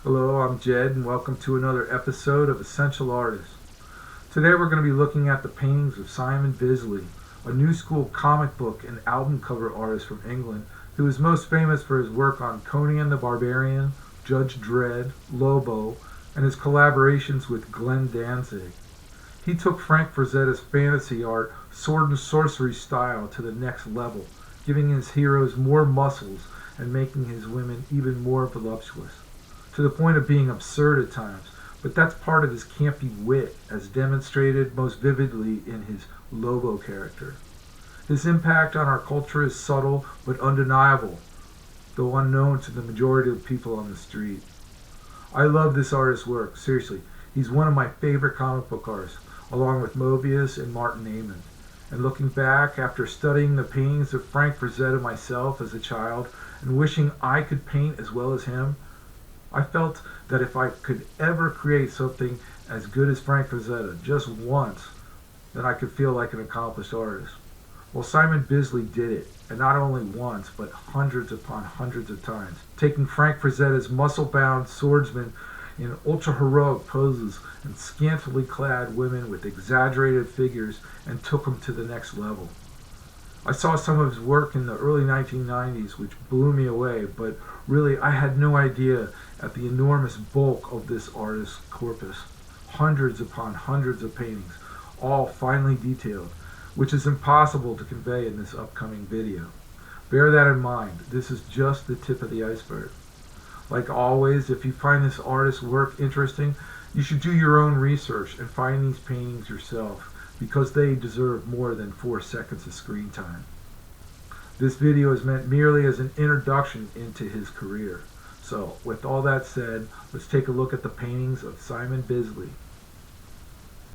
Hello, I'm Jed, and welcome to another episode of Essential Artists. Today we're going to be looking at the paintings of Simon Bisley, a new school comic book and album cover artist from England who is most famous for his work on Conan the Barbarian, Judge Dredd, Lobo, and his collaborations with Glenn Danzig. He took Frank Frazetta's fantasy art, sword and sorcery style to the next level, giving his heroes more muscles and making his women even more voluptuous, to the point of being absurd at times, but that's part of his campy wit as demonstrated most vividly in his Lobo character. His impact on our culture is subtle but undeniable, though unknown to the majority of people on the street. I love this artist's work, seriously. He's one of my favorite comic book artists, along with Mobius and Martin Amen. And looking back, after studying the paintings of Frank Frazetta myself as a child, and wishing I could paint as well as him, I felt that if I could ever create something as good as Frank Frazetta just once, then I could feel like an accomplished artist. Well, Simon Bisley did it, and not only once, but hundreds upon hundreds of times, taking Frank Frazetta's muscle-bound swordsmen in ultra-heroic poses and scantily clad women with exaggerated figures and took them to the next level. I saw some of his work in the early 1990s, which blew me away, but really I had no idea at the enormous bulk of this artist's corpus. Hundreds upon hundreds of paintings, all finely detailed, which is impossible to convey in this upcoming video. Bear that in mind, this is just the tip of the iceberg. Like always, if you find this artist's work interesting, you should do your own research and find these paintings yourself, because they deserve more than 4 seconds of screen time. This video is meant merely as an introduction into his career. So, with all that said, let's take a look at the paintings of Simon Bisley.